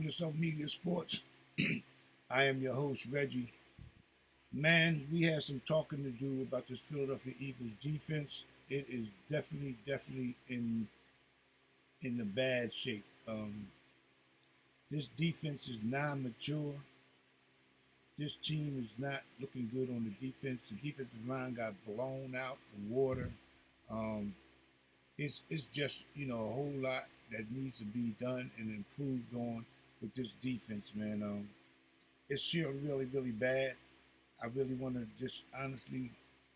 yourself Media Sports. I am your host, Reggie. Man, we had some talking to do about this Philadelphia Eagles defense. It is definitely in the bad shape. This defense is non-mature. This team is not looking good on the defense. The defensive line got blown out the water. Um, it's just a whole lot that needs to be done and improved on with this defense, man. It's still really bad. I really want to just honestly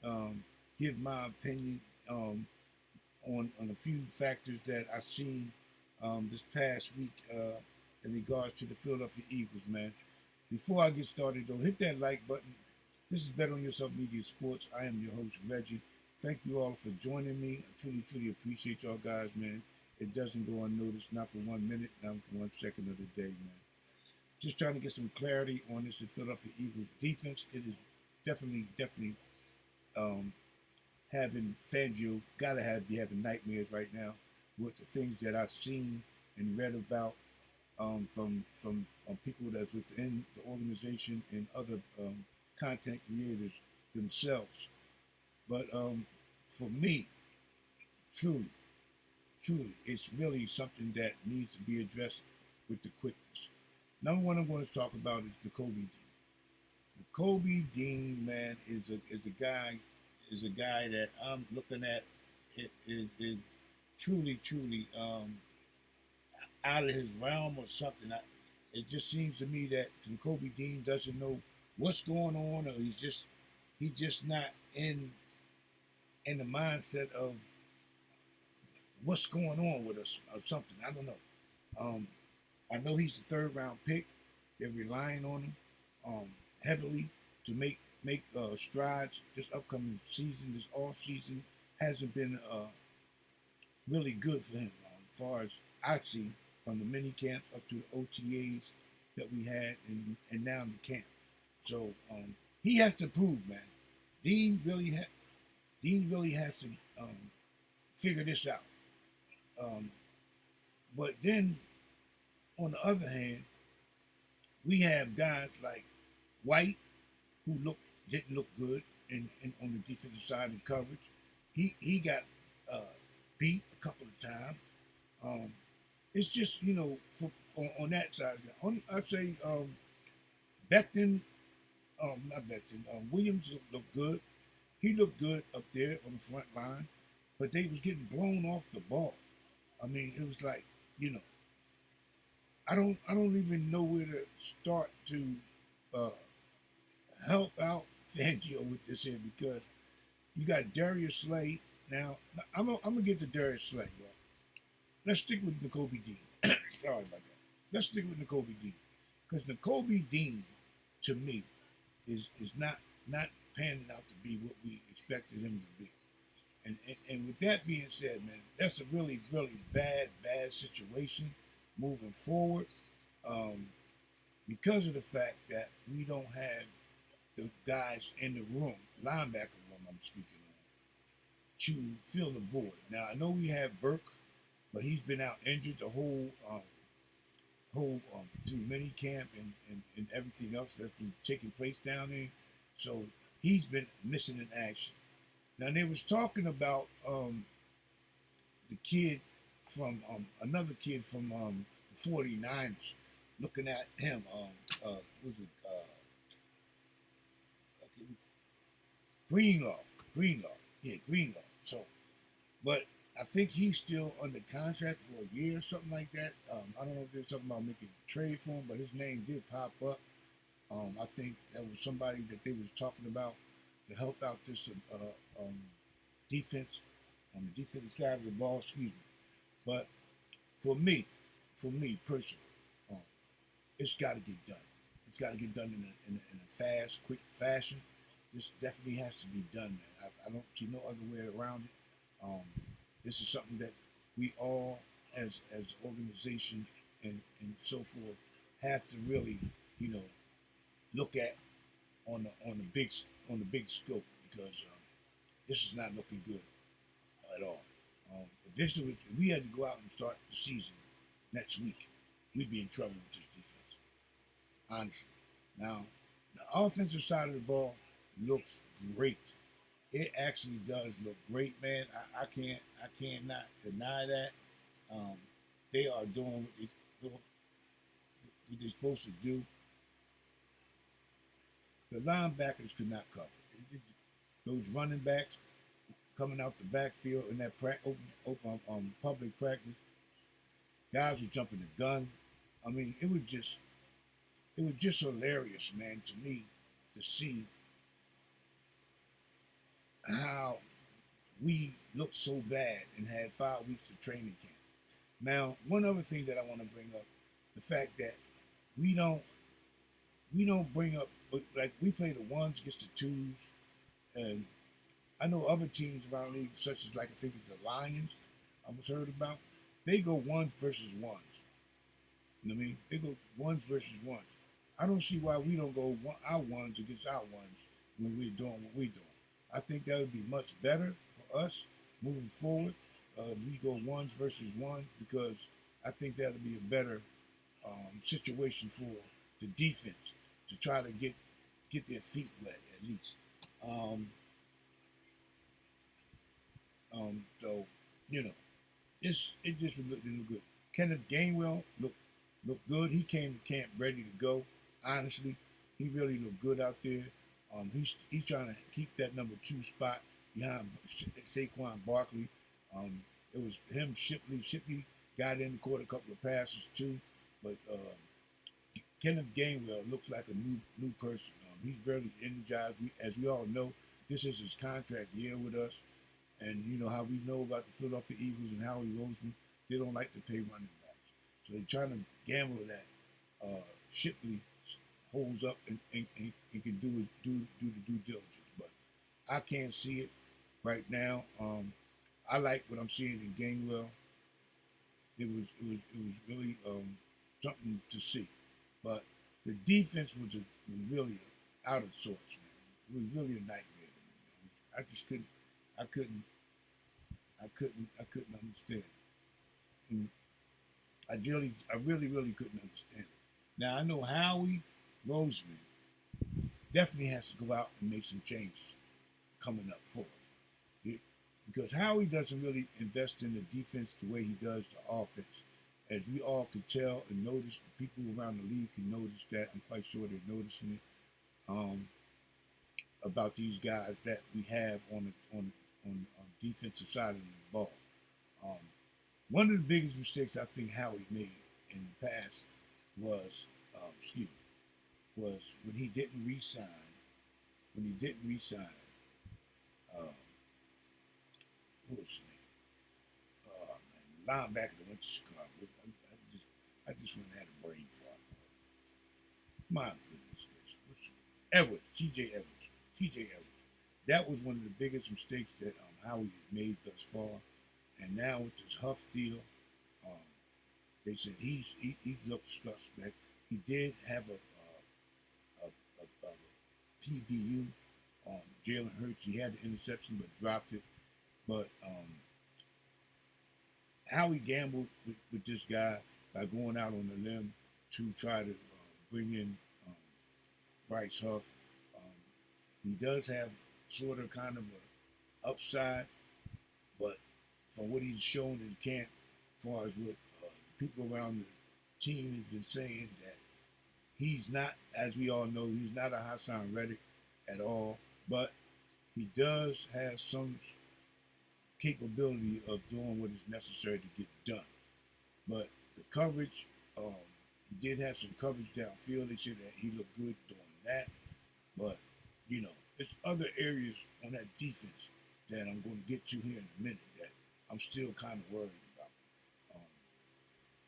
um, give my opinion on a few factors that I've seen this past week in regards to the Philadelphia Eagles, man. Before I get started, though, hit that like button. This is Bet on Yourself Media Sports. I am your host, Reggie. Thank you all for joining me. I truly appreciate y'all guys, man. It doesn't go unnoticed, not for 1 minute, not for 1 second of the day, man. Just trying to get some clarity on this Philadelphia Eagles defense. It is definitely um, having Fangio be having nightmares right now with the things that I've seen and read about from people that's within the organization and other content creators themselves. But for me, truly, it's really something that needs to be addressed with the quickness. Number one, I'm going to talk about is the Kobe Dean. The Kobe Dean, man, is a guy that I'm looking at is truly out of his realm or something. It just seems to me that Kobe Dean doesn't know what's going on, or he's just not in the mindset of what's going on with us or something. I don't know. Um, I know he's the third round pick. They're relying on him heavily to make strides this upcoming season. This off season hasn't been really good for him, as far as I see, from the mini camps up to the OTAs that we had and now the camp. So he has to prove, man. Dean really has to figure this out. Um, but then on the other hand, we have guys like White who didn't look good in on the defensive side in coverage. He got beat a couple of times. Um, it's just on that side. I say Becton, not Becton. Williams looked good. He looked good up there on the front line, but they was getting blown off the ball. I mean, it was like you know I don't even know where to start to uh, help out Fangio with this here because you got Darius Slay. Now I'm gonna get to Darius Slay. Well, let's stick with N'Kobe Dean. Sorry about that. Let's stick with N'Kobe Dean because N'Kobe Dean to me is not panning out to be what we expected him to be. And with that being said, man, that's a really bad situation moving forward um, because of the fact that we don't have the guys in the room, linebacker room I'm speaking on, to fill the void. Now I know we have Burke, but he's been out injured the whole through mini camp and everything else that's been taking place down there. So he's been missing in action. Now they was talking about the kid from another kid from the 49ers, looking at him. Was it Greenlaw? Greenlaw. So, but I think he's still under contract for a year or something like that. I don't know if there's something about making a trade for him, but his name did pop up. I think that was somebody that they was talking about to help out this defense on the defensive side of the ball. Excuse me. But for me, personally, um, it's got to get done. It's got to get done in a fast, quick fashion. This definitely has to be done, man. I don't see no other way around it. This is something that we all, as organization and so forth, have to really, look at on the big scope because this is not looking good at all. If we had to go out and start the season next week, we'd be in trouble with this honestly. Now, the offensive side of the ball looks great. It actually does look great, man. I can't not deny that. Um, they are doing what they're supposed to do. The linebackers could not cover. Those running backs coming out the backfield in that public practice, guys were jumping the gun. I mean, it was just hilarious, man, to me to see how we looked so bad and had 5 weeks of training camp. Now, one other thing that I want to bring up, the fact that we don't we don't bring up like we play the ones against the twos, and I know other teams around the league, such as like I think it's the Lions, I was heard about. They go ones versus ones. You know what I mean? They go ones versus ones. I don't see why we don't go our ones against our ones when we're doing what we're doing. I think that would be much better for us moving forward. If we go ones versus ones because I think that would be a better situation for the defense to try to get their feet wet at least. Um, so you know, it just look good. Kenneth Gainwell looked good. He came to camp ready to go. Honestly, he really looked good out there. He's trying to keep that number 2 spot behind Saquon Barkley. It was him, Shipley. Shipley got in, caught a couple of passes too, but Kenneth Gainwell looks like a new person. He's very energized. As we all know, this is his contract year with us. And you know how we know about the Philadelphia Eagles and Howie Roseman, they don't like to pay running backs. So they're trying to gamble that Shipley holds up and can do the due diligence. But I can't see it right now. I like what I'm seeing in Gainwell. It was really something to see. But the defense was really out of sorts, man. It was really a nightmare to me, man. I just I couldn't I couldn't understand it. And I really couldn't understand it. Now I know Howie Roseman definitely has to go out and make some changes coming up for us. Because Howie doesn't really invest in the defense the way he does the offense. As we all could tell and notice, people around the league can notice that. I'm quite sure they're noticing it about these guys that we have on defensive side of the ball. Um, One of the biggest mistakes I think Howie made in the past was, excuse me, was when he didn't re-sign. When he didn't re-sign, uh, what was his name? Man, the linebacker that went to Chicago. I just went and had a brain fart. My goodness gracious. Edwards, T.J. Edwards. T.J. Edwards. That was one of the biggest mistakes that Howie has made thus far. And now with this Huff deal, um, they said he looked suspect. He did have a TBU on Jalen Hurts. He had the interception but dropped it. But Howie gambled with this guy by going out on a limb to try to bring in um, Bryce Huff. Um, he does have sort of kind of a upside, but from what he's shown in camp, as far as what people around the team has been saying, that he's not, as we all know, he's not a Hassan Reddick at all, but he does have some capability of doing what is necessary to get done. But the coverage, he did have some coverage downfield. They said that he looked good doing that. But, you know, there's other areas on that defense that I'm going to get to here in a minute that I'm still kind of worried about. Um,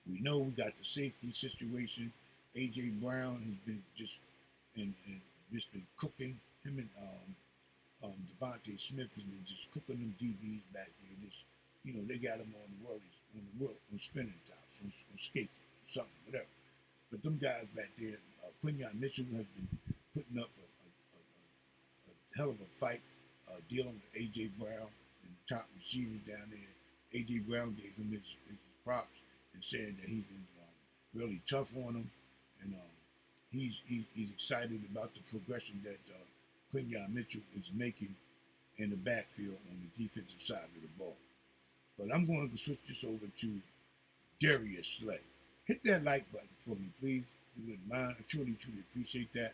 we know we got the safety situation. A.J. Brown has been and just been cooking. Him and Devontae Smith has been just cooking them DBs back there. Just, you know, they got him on spinning tops, on skates, something, whatever. But them guys back there, Quinyon Mitchell has been putting up a hell of a fight, dealing with A.J. Brown and the top receivers down there. A.J. Brown gave him his props and said that he's been really tough on him. And he's excited about the progression that Quinyon Mitchell is making in the backfield on the defensive side of the ball. But I'm going to switch this over to Darius Slay. Hit that like button for me, please, if you wouldn't mind. I truly, truly appreciate that.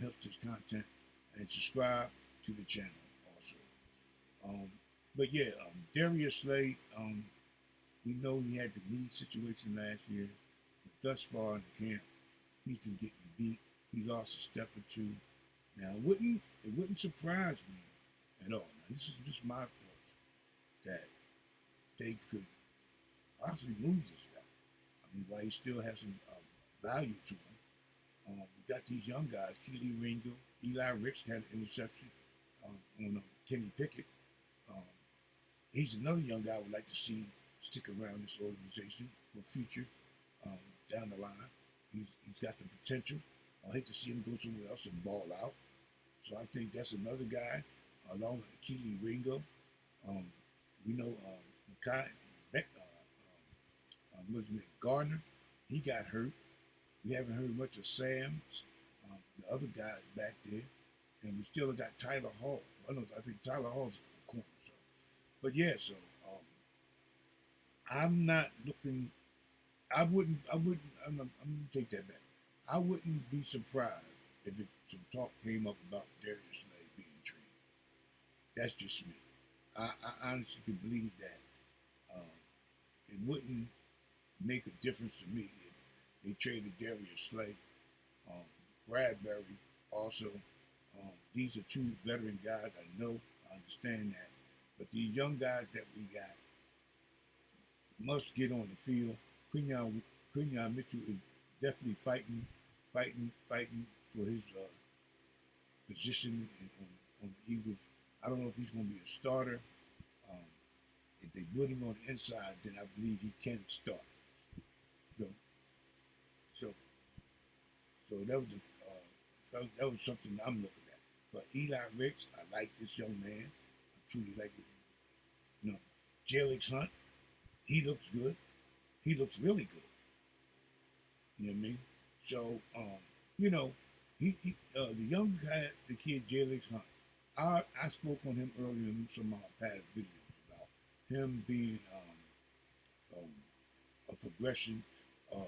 Helps this content. And subscribe to the channel also. But yeah, Darius Slay, we know he had the knee situation last year. But thus far in the camp, he's been getting beat. He lost a step or two. Now it wouldn't surprise me at all. Now, this is just my thought that they could possibly lose this guy. I mean, while he still has some value to him. We got these young guys, Keely Ringo, Eli Ricks had an interception on Kenny Pickett. Um, he's another young guy I would like to see stick around this organization for future down the line. He's got the potential. I hate to see him go somewhere else and ball out. So I think that's another guy, along with Keely Ringo. We know what's his name, Gardner. He got hurt. We haven't heard much of Sam's, the other guys back there, and we still got Tyler Hall. I think Tyler Hall's a corner. So, but yeah, so I'm not looking. I'm gonna take that back. I wouldn't be surprised if some talk came up about Darius Slay being traded. That's just me. I honestly can believe that it wouldn't make a difference to me if they traded Darius Slay. Bradberry also. These are two veteran guys. I know, I understand that. But these young guys that we got must get on the field. Quinyon Mitchell is definitely fighting for his position on the Eagles. I don't know if he's going to be a starter. If they put him on the inside, then I believe he can start. So that was something I'm looking at. But Eli Ricks, I like this young man. I truly like it. You know, Jalix Hunt, he looks good. He looks really good. You know what I mean? So, the young guy, the kid Jalix Hunt, I spoke on him earlier in some of my past videos about him being a progression as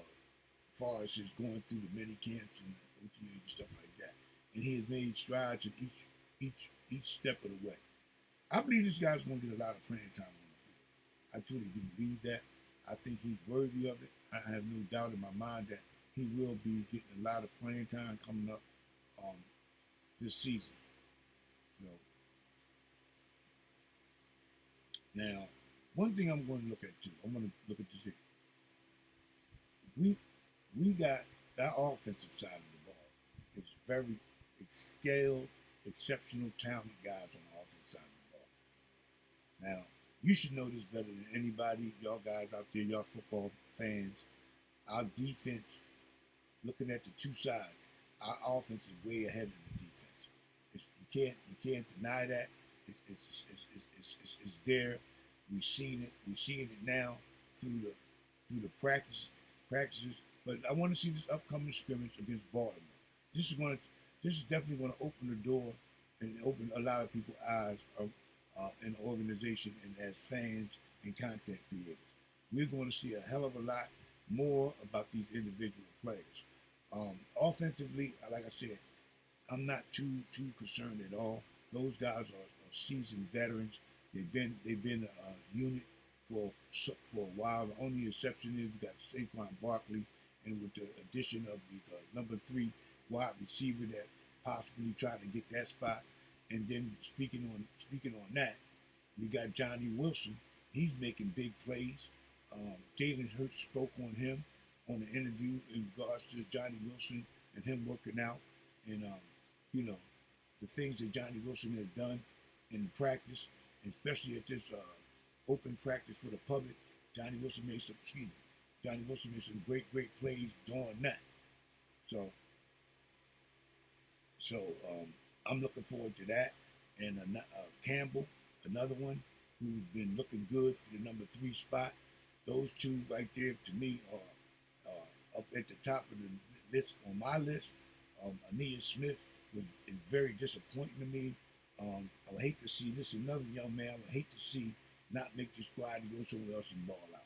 far as his going through the mini camps and OTA and stuff like that. And he has made strides in each step of the way. I believe this guy's going to get a lot of playing time on the field. I truly do believe that. I think he's worthy of it. I have no doubt in my mind that he will be getting a lot of playing time coming up this season. So now, one thing I'm going to look at too. I'm going to look at this here. We got that offensive side of the ball. It's very scaled, exceptional, talented guys on the offensive side of the ball. Now, you should know this better than anybody. Y'all guys out there, y'all football fans. Our defense, looking at the two sides, our offense is way ahead of the defense. You can't deny that. It's there. We've seen it. We're seeing it now through the practices. But I want to see this upcoming scrimmage against Baltimore. This is definitely going to open the door and open a lot of people's eyes in the organization and as fans and content creators. We're going to see a hell of a lot more about these individual players. Offensively, like I said, I'm not too concerned at all. Those guys are seasoned veterans. They've been a unit for a while. The only exception is we got Saquon Barkley, and with the addition of the number 3 wide receiver that possibly trying to get that spot. And then speaking on that, we got Johnny Wilson. He's making big plays. Jalen Hurts spoke on him on the interview in regards to Johnny Wilson and him working out, and the things that Johnny Wilson has done in practice, and especially at this open practice for the public. Johnny Wilson made some great plays doing that. So I'm looking forward to that. And Campbell, another one who's been looking good for the number 3 spot. Those two right there, to me, are up at the top of the list on my list. Ania Smith is very disappointing to me. I would hate to see this another young man. I would hate to see not make the squad to go somewhere else and ball out.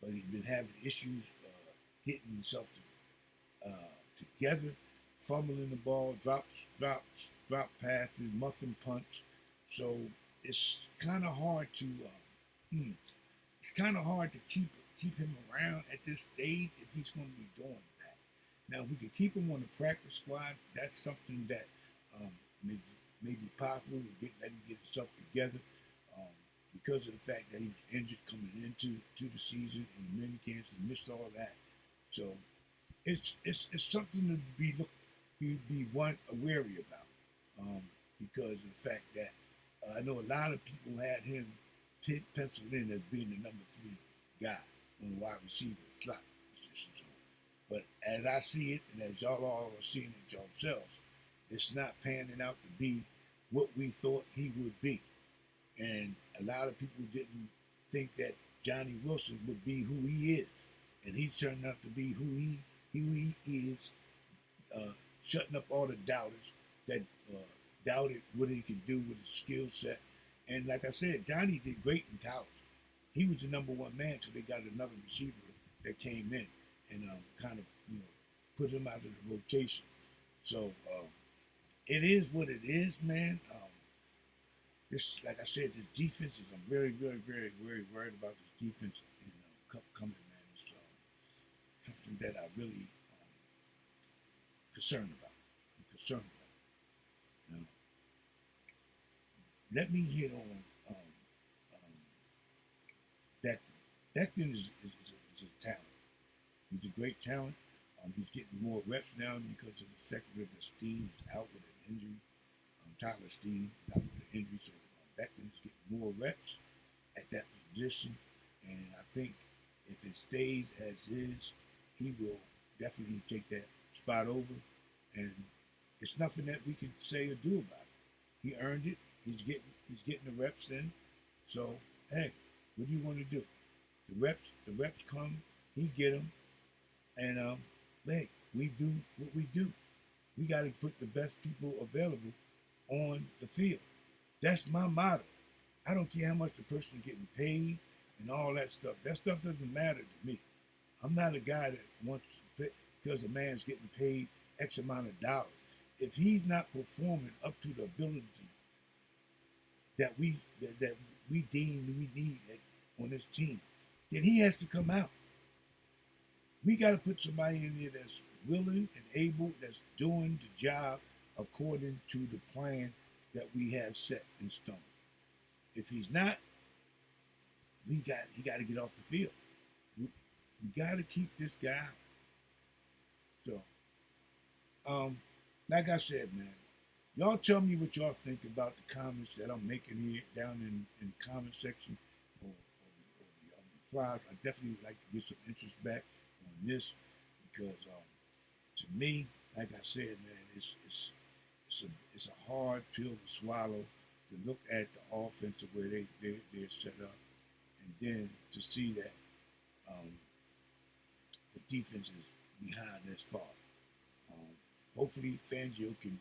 But he's been having issues getting himself together, fumbling the ball, drop passes, muffin punch. So it's kind of hard to keep him around at this stage if he's going to be doing that. Now, if we could keep him on the practice squad, that's something that um, may, may be possible. Let him get himself together um, because of the fact that he was injured coming into the season and the mini camps and missed all that. So it's something to be one wary about because of the fact that I know a lot of people had him penciled in as being the number 3 guy on the wide receiver slot position. So, but as I see it, and as y'all all are seeing it yourselves, it's not panning out to be what we thought he would be. And a lot of people didn't think that Johnny Wilson would be who he is, and he's turned out to be who he is, shutting up all the doubters that doubted what he could do with his skill set. And like I said, Johnny did great in college. He was the number 1 man until they got another receiver that came in and kind of put him out of the rotation. So it is what it is, man. This, like I said, this defense is. I'm very, very, very, very worried about this defense coming, man. It's something that I really concerned about. I'm concerned about. Now, let me hit on Becton. Becton is a talent. He's a great talent. He's getting more reps now because of the fact that Steen is out with an injury. Tyler Steen is out with an injury, so Becton is getting more reps at that position. And I think if it stays as is, he will definitely take that spot over. And it's nothing that we can say or do about it. He earned it. He's getting the reps in. So hey, what do you want to do? The reps come. He get them, and hey, we do what we do. We got to put the best people available on the field. That's my motto. I don't care how much the person's getting paid and all that stuff. That stuff doesn't matter to me. I'm not a guy that wants to pay because a man's getting paid X amount of dollars. If he's not performing up to the ability that we deem we need on this team, then he has to come out. We got to put somebody in there that's willing and able, that's doing the job according to the plan that we have set in stone. If he's not, he got to get off the field. We got to keep this guy out. So, like I said, man, y'all tell me what y'all think about the comments that I'm making here down in the comment section or the replies. I definitely would like to get some interest back on this because to me, like I said, man, it's a hard pill to swallow to look at the offense the way they're set up, and then to see that the defense is behind this far. Hopefully, Fangio can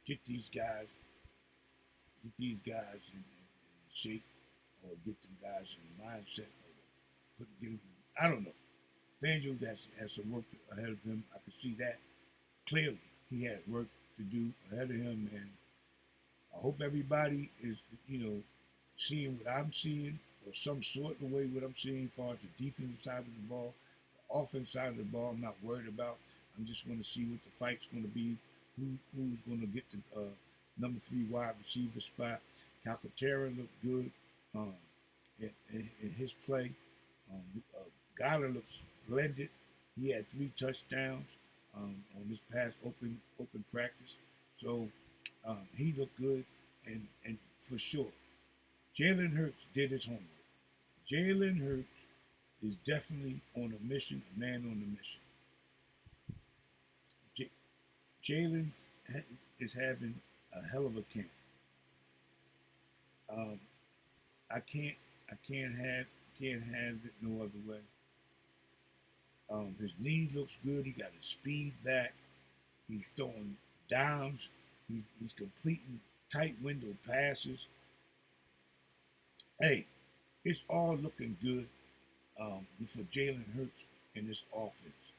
get these guys in shape, or get them guys in mindset, or get them. I don't know. Fangio has some work ahead of him. I can see that clearly. He has work to do ahead of him, and I hope everybody is, seeing what I'm seeing, or some sort of way what I'm seeing as far as the defensive side of the ball. The offensive side of the ball, I'm not worried about. I just want to see what the fight's going to be, who's going to get the number 3 wide receiver spot. Calcaterra looked good in his play. Gala looks splendid. He had 3 touchdowns on this past open practice. So he looked good, and for sure, Jalen Hurts did his homework. Jalen Hurts is definitely on a mission, a man on a mission. Jalen is having a hell of a camp. I can't have it no other way. His knee looks good. He got his speed back. He's throwing dimes. He's completing tight window passes. Hey, it's all looking good for Jalen Hurts in this offense.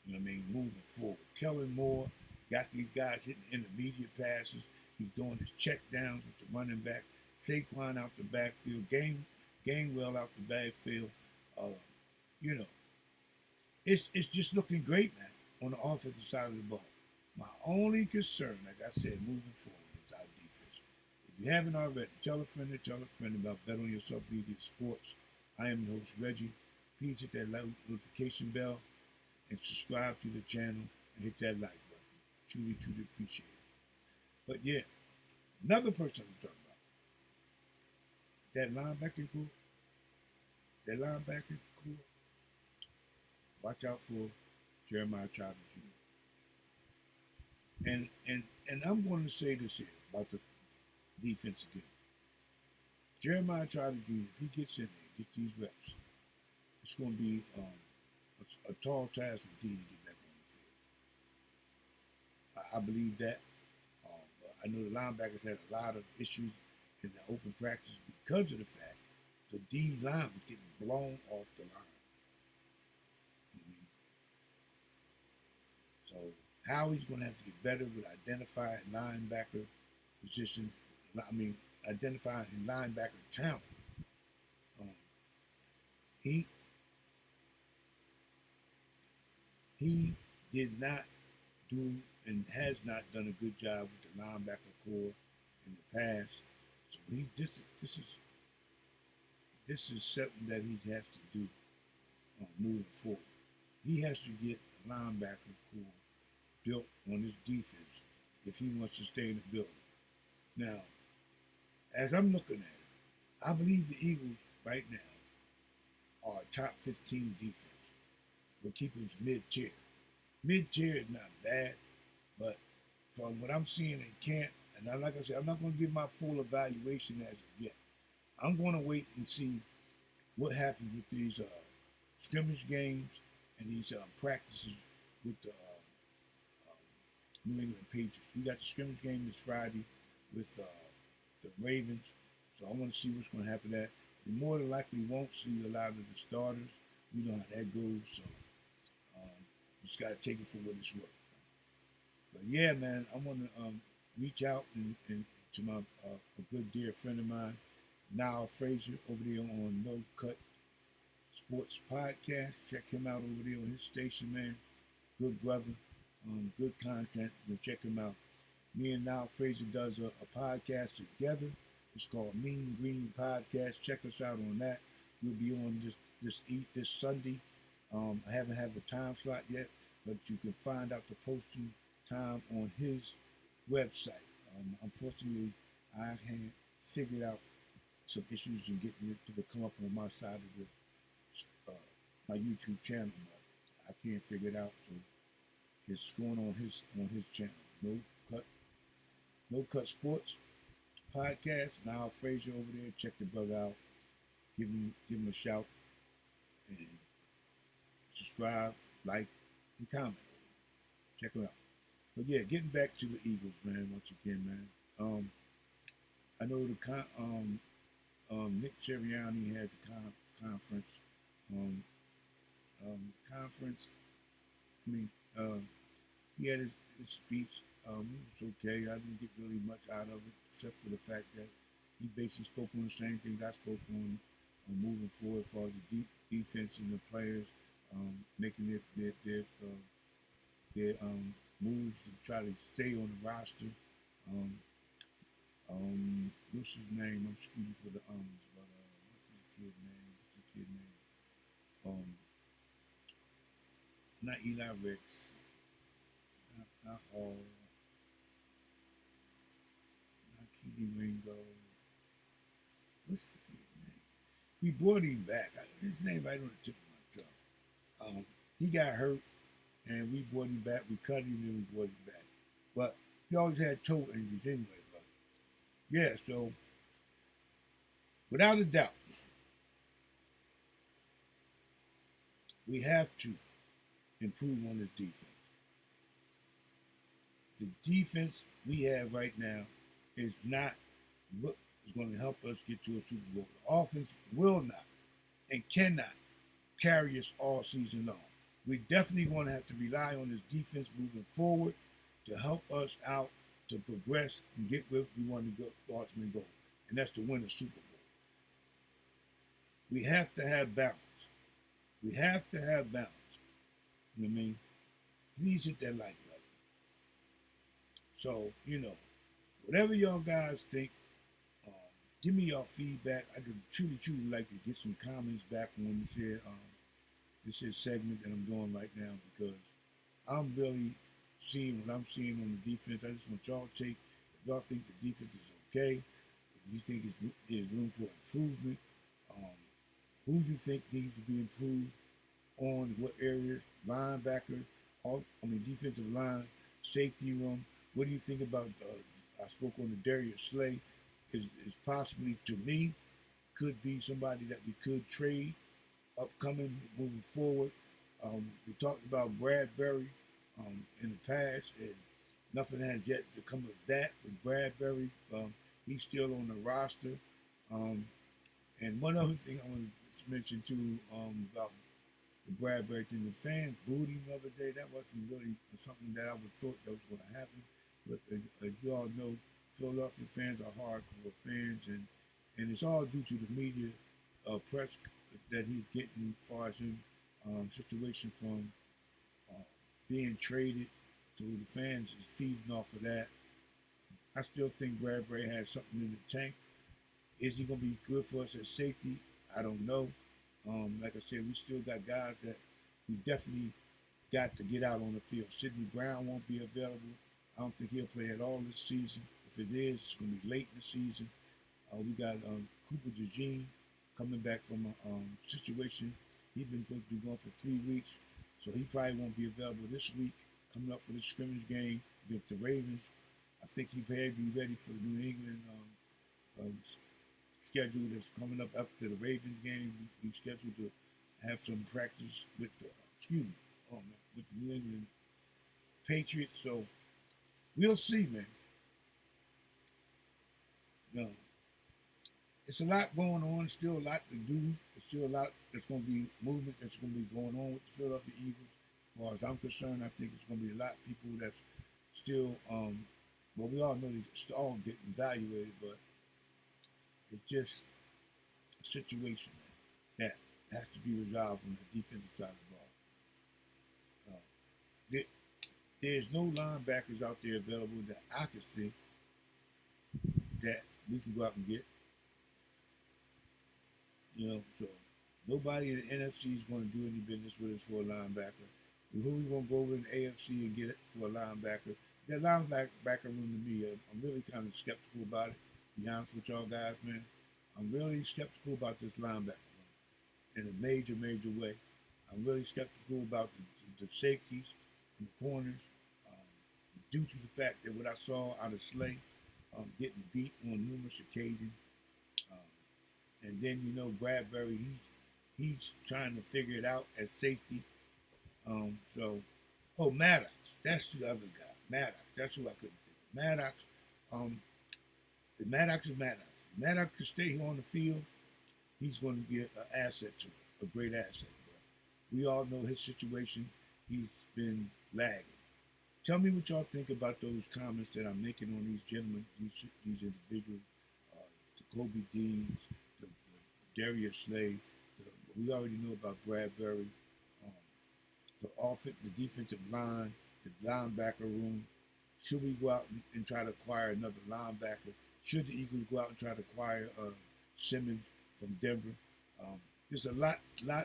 You know what I mean? Moving forward. Kellen Moore got these guys hitting intermediate passes. He's doing his check downs with the running back. Saquon out the backfield. Gainwell out the backfield. Uh, you know, it's just looking great, man, on the offensive side of the ball. My only concern, like I said, moving forward is our defense. If you haven't already, tell a friend about Bet on Yourself Media Sports. I am your host, Reggie. Please hit that notification bell and subscribe to the channel and hit that like button. Truly, truly appreciate it. But yeah, another person I'm talking about, that linebacker core, watch out for Jeremiah Trotter Jr. And I'm going to say this here about the defense again. Jeremiah Trotter Jr., if he gets in there, get these reps, it's going to be a tall task for D to get back on the field. I believe that. I know the linebackers had a lot of issues in the open practice because of the fact the D line was getting blown off the line. You know what I mean? So Howie's going to have to get better with identifying linebacker position. Identifying linebacker talent. Um, he he did not do and has not done a good job with the linebacker core in the past. So this is something that he has to do moving forward. He has to get a linebacker core built on his defense if he wants to stay in the building. Now, as I'm looking at it, I believe the Eagles right now are a top 15 defense. We'll keep them mid-tier. Mid-tier is not bad, but from what I'm seeing in camp, and like I said, I'm not going to give my full evaluation as of yet. I'm going to wait and see what happens with these scrimmage games and these practices with the New England Patriots. We got the scrimmage game this Friday with the Ravens, so I want to see what's going to happen there. You more than likely won't see a lot of the starters. You know how that goes, so you just got to take it for what it's worth. But yeah, man, I want to reach out and to my a good dear friend of mine, Niall Frazier, over there on No Cut Sports Podcast. Check him out over there on his station, man. Good brother, good content. You check him out. Me and Niall Frazier does a podcast together. It's called Mean Green Podcast. Check us out on that. We'll be on this Sunday. I haven't had the time slot yet, but you can find out the posting time on his website. Unfortunately, I had figured out some issues in getting it to come up on my side of the my YouTube channel, but I can't figure it out. So it's going on his channel. No Cut Sports Podcast. Niall Frazier over there. Check the brother out. Give him a shout and subscribe, like, and comment. Check him out. But yeah, getting back to the Eagles, man. Once again, man. I know Nick Sirianni had the conference. Conference. I mean, he had his speech. It was okay. I didn't get really much out of it, except for the fact that he basically spoke on the same things I spoke on moving forward for the defense and the players, making their moves to try to stay on the roster. What's his name? I'm screaming for the but what's his kid name? Not Eli Ricks, not Hall, not Keely Ringo. What's the kid name? We brought him back. His name right on the tip of my tongue. He got hurt, and we brought him back. We cut him, and we brought him back. But he always had toe injuries anyway. But yeah, so without a doubt, we have to improve on this defense. The defense we have right now is not what is going to help us get to a Super Bowl. The offense will not and cannot carry us all season long. We definitely going to have to rely on this defense moving forward to help us out to progress and get where we want to go, the ultimate goal, and that's to win a Super Bowl. We have to have balance. We have to have balance. You know what I mean? Please hit that like button. So, whatever y'all guys think, um, give me your feedback. I would truly, truly like to get some comments back on this here segment that I'm doing right now because I'm really seeing what I'm seeing on the defense. I just want y'all to take, if y'all think the defense is okay, if you think there's room for improvement, um, who you think needs to be improved on what areas, linebackers, defensive line, safety room. What do you think about, I spoke on the Darius Slay, is possibly, to me, could be somebody that we could trade upcoming, moving forward. We talked about Bradberry in the past, and nothing has yet to come of that with Bradberry. He's still on the roster. Um, and one other thing I want to mention too about the Bradberry thing, the fans booed him the other day. That wasn't really something that I would thought that was going to happen. But as you all know, Philadelphia fans are hardcore fans, and it's all due to the media press that he's getting as far as him situation from uh, being traded. So the fans is feeding off of that. I still think Bradbury has something in the tank. Is he going to be good for us at safety? I don't know. Like I said, we still got guys that we definitely got to get out on the field. Sidney Brown won't be available. I don't think he'll play at all this season. If it is, it's going to be late in the season. We got Cooper DeJean coming back from a situation. He's been supposed to be gone for 3 weeks, so he probably won't be available this week. Coming up for the scrimmage game against the Ravens, I think he may be ready for the New England um, schedule that's coming up after the Ravens game. We've scheduled to have some practice with the with the New England Patriots. So we'll see, man. You know, it's a lot going on. Still a lot to do. There's still a lot that's going to be movement that's going to be going on with the Philadelphia Eagles. As far as I'm concerned, I think it's going to be a lot of people that's still, well, we all know they're all getting evaluated, but it's just a situation, man, that has to be resolved on the defensive side of the ball. There, there's no linebackers out there available that I can see that we can go out and get. So nobody in the NFC is going to do any business with us for a linebacker. Who we going to go over in the AFC and get it for a linebacker? That linebacker room to me, I'm really kind of skeptical about it. To be honest with y'all guys, man, I'm really skeptical about this linebacker room in a major, major way. I'm really skeptical about the safeties and the corners due to the fact that what I saw out of Slay getting beat on numerous occasions. And then Bradberry, he's trying to figure it out as safety. Maddox, that's the other guy. Maddox, that's who I couldn't think of. Maddox, Maddox is Maddox. Maddox can stay here on the field. He's going to be an asset to it, a great asset. But we all know his situation. He's been lagging. Tell me what y'all think about those comments that I'm making on these gentlemen, these individuals, the Kobe Deans, the Darius Slay. We already know about Bradberry. The defensive line, the linebacker room. Should we go out and try to acquire another linebacker? Should the Eagles go out and try to acquire Simmons from Denver? There's a lot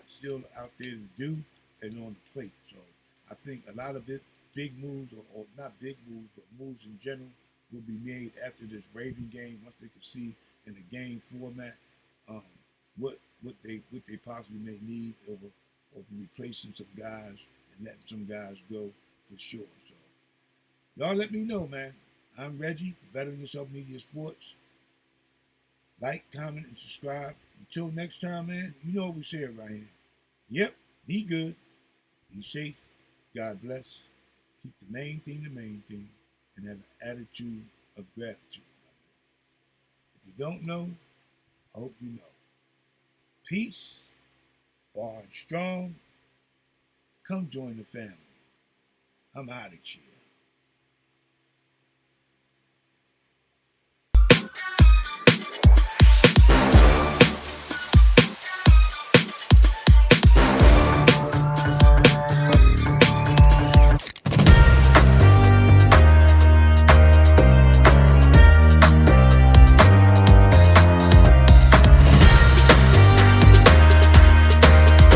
still out there to do and on the plate. So I think a lot of it, big moves, or not big moves, but moves in general, will be made after this Raven game once they can see in the game format what they possibly may need over replacing some guys and letting some guys go for sure. So y'all let me know, man. I'm Reggie for Bettering Yourself Media Sports. Like, comment, and subscribe. Until next time, man, you know what we say right here. Yep, be good, be safe, God bless. Keep the main thing, and have an attitude of gratitude. If you don't know, I hope you know. Peace, bond strong. Come join the family. I'm out of here.